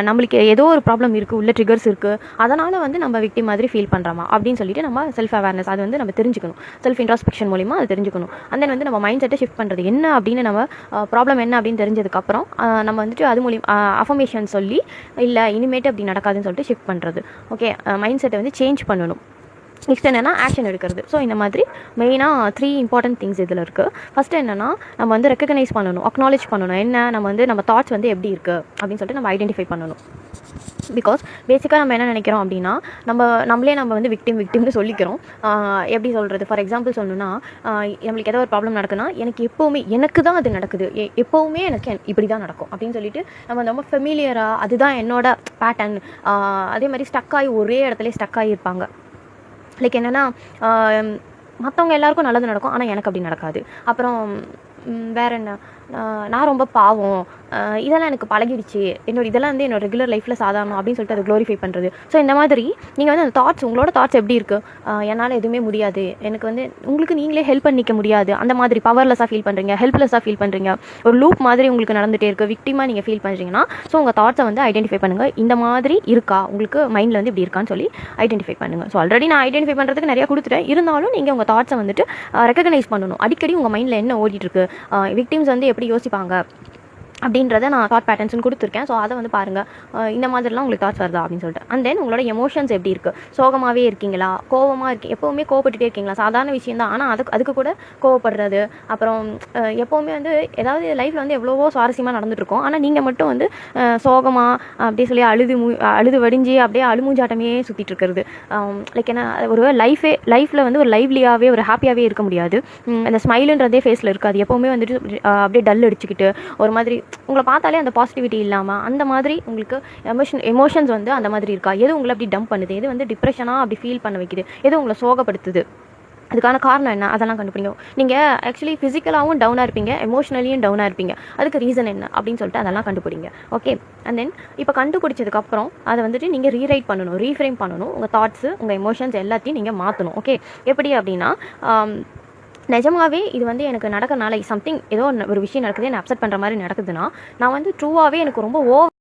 நம்மளுக்கு ஏதோ ஒரு ப்ராப்ளம் இருக்குது, உள்ள ட்ரிகர்ஸ் இருக்குது, அதனால் வந்து நம்ம விக்டிம் மாதிரி ஃபீல் பண்ணுறோமா அப்படின்னு சொல்லிட்டு நம்ம செல்ஃப் அவேர்னஸ் அது வந்து நம்ம தெரிஞ்சுக்கணும். செல்ஃப் இன்ட்ராஸ்பெக்ஷன் மூலிமா அது தெரிஞ்சுக்கணும். அந்த வந்து நம்ம மைண்ட் செட்டை ஷிஃப்ட் பண்ணுறது என்ன அப்படின்னு நம்ம ப்ராப்ளம் என்ன அப்படின்னு தெரிஞ்சதுக்கப்புறம் நம்ம வந்துட்டு அது மூலியம் அஃபர்மேஷன் சொல்லி இல்லை இனிமேட்டு அப்படி நடக்காதுன்னு சொல்லிட்டு ஷிஃப்ட் பண்ணுறது. ஓகே, மைண்ட் செட்டை வந்து சேஞ்ச் பண்ணணும். நெக்ஸ்ட் என்னென்னா ஆக்ஷன் எடுக்கிறது. ஸோ இந்த மாதிரி மெயினாக 3 இம்பார்ட்டன்ட் திங்ஸ் இதில் இருக்குது. ஃபஸ்ட்டு என்னென்னா நம்ம வந்து ரெக்கக்னைஸ் பண்ணணும், அக்னாலேஜ் பண்ணணும். என்ன நம்ம தாட்ஸ் வந்து எப்படி இருக்குது அப்படின்னு சொல்லிட்டு நம்ம ஐடென்டிஃபை பண்ணணும். பிகாஸ் பேசிக்காக நம்ம என்ன நினைக்கிறோம் அப்படின்னா நம்மளே வந்து விக்டிம்னு சொல்லிக்கிறோம். எப்படி சொல்கிறது, ஃபார் எக்ஸாம்பிள் சொல்லணும்னா நம்மளுக்கு ஏதோ ஒரு ப்ராப்ளம் நடக்குன்னா எனக்கு தான் அது நடக்குது, எப்போவுமே எனக்கு இப்படி தான் நடக்கும் அப்படின்னு சொல்லிட்டு நம்ம ரொம்ப ஃபெமிலியராக அதுதான் என்னோட பேட்டர்ன், அதே மாதிரி ஒரே இடத்துல ஸ்டக் ஆகியிருப்பாங்க. லைக் என்னென்னா மற்றவங்க எல்லாருக்கும் நல்லது நடக்கும், ஆனால் எனக்கு அப்படி நடக்காது. அப்புறம் வேறு என்ன, நான் ரொம்ப பாவம், இதெல்லாம் எனக்கு பழகிடுச்சு, இதெல்லாம் வந்து என்னோட ரெகுலர் லைஃப்பில் சாதாரணம் அப்படின்னு சொல்லிட்டு அதை க்ளோரிஃபை பண்ணுறது. ஸோ இந்த மாதிரி நீங்கள் வந்து அந்த உங்களோட தாட்ஸ் எப்படி இருக்குது, என்னால் எதுவுமே முடியாது, எனக்கு வந்து உங்களுக்கு நீங்களே ஹெல்ப் பண்ணிக்க முடியாது, அந்த மாதிரி பவர்லெஸ்ஸாக ஃபீல் பண்ணுறீங்க, ஹெல்ப்லெஸ்ஸாக ஃபீல் பண்ணுறீங்க, ஒரு லூப் மாதிரி உங்களுக்கு நடந்துகிட்டே இருக்குது, விக்டிமாக நீங்கள் ஃபீல் பண்ணுறீங்கன்னா ஸோ உங்கள் தாட்ஸை வந்து ஐடென்டிஃபை பண்ணுங்கள். இந்த மாதிரி இருக்கா உங்களுக்கு மைண்டில் வந்து இப்படி இருக்கான்னு சொல்லி ஐடென்டிஃபை பண்ணுங்கள். ஸோ ஆல்ரெடி நான் ஐடென்டிஃபை பண்ணுறதுக்கு நிறையா கொடுத்துட்டேன், இருந்தாலும் நீங்கள் உங்கள் தாட்ஸை வந்துட்டு ரெக்கக்னைஸ் பண்ணணும். அடிக்கடி உங்கள் மைண்டில் என்ன ஓடிட்டுருக்கு, விக்டிம்ஸ் வந்து எப்படி யோசிப்பாங்க அப்படின்றத நான் தாட் பேட்டர்ன்ஸ்னு கொடுத்துருக்கேன். ஸோ அதை வந்து பாருங்கள், இந்த மாதிரிலாம் உங்களுக்கு தாட்ஸ் வருதா அப்படின்னு சொல்லிட்டு. அண்ட் தென் உங்களோட எமோஷன்ஸ் எப்படி இருக்குது, சோகமாகவே இருக்கீங்களா, கோவமாக எப்போவுமே கோவப்பட்டுட்டே இருக்கீங்களா, சாதாரண விஷயம் தான் ஆனால் அதுக்கு கூட கோவப்படுறது. அப்புறம் எப்போவுமே வந்து ஏதாவது லைஃப்பில் வந்து எவ்வளவோ சுவாரஸ்யமாக நடந்துகிட்ருக்கோம், ஆனால் நீங்கள் மட்டும் வந்து சோகமாக அப்படியே சொல்லி அழுது வடிஞ்சு அப்படியே அழுமூஞ்சாட்டமே சுற்றிட்டு இருக்கிறது. லைக் என்ன, ஒரு லைஃப்பில் வந்து ஒரு லைவ்லியாகவே ஒரு ஹாப்பியாகவே இருக்க முடியாது. அந்த ஸ்மைலுன்றதே ஃபேஸில் இருக்காது, எப்போவுமே வந்துட்டு அப்படியே டல் அடிச்சுக்கிட்டு ஒரு மாதிரி உங்களை பார்த்தாலே அந்த பாசிட்டிவிட்டி இல்லாமல் அந்த மாதிரி உங்களுக்கு எமோஷன்ஸ் வந்து அந்த மாதிரி இருக்கா, எது உங்களை அப்படி டம்ப் பண்ணுது, எது வந்து டிப்ரெஷனாக அப்படி ஃபீல் பண்ண வைக்குது, எது உங்களை சோகப்படுத்துது, அதுக்கான காரணம் என்ன, அதெல்லாம் கண்டுபிடிங்க. நீங்கள் ஆக்சுவலி ஃபிசிக்கலாகவும் டவுனாக இருப்பீங்க, எமோஷனலியும் டவுனாக இருப்பீங்க, அதுக்கு ரீசன் என்ன அப்படின்னு சொல்லிட்டு அதெல்லாம் கண்டுபிடிங்க. ஓகே, அண்ட் தென் இப்போ கண்டுபிடிச்சதுக்கப்புறம் அதை வந்துட்டு நீங்கள் ரீரைட் பண்ணணும், ரீஃப்ரேம் பண்ணணும். உங்கள் தாட்ஸு உங்கள் எமோஷன்ஸ் எல்லாத்தையும் நீங்கள் மாற்றணும். ஓகே, எப்படி அப்படின்னா நிஜமாவே இது வந்து எனக்கு நடக்கிறனால சம்திங் ஏதோ ஒரு விஷயம் நடக்குது, என்னை அப்செட் பண்ணுற மாதிரி நடக்குதுன்னா நான் வந்து ட்ரூவாகவே எனக்கு ரொம்ப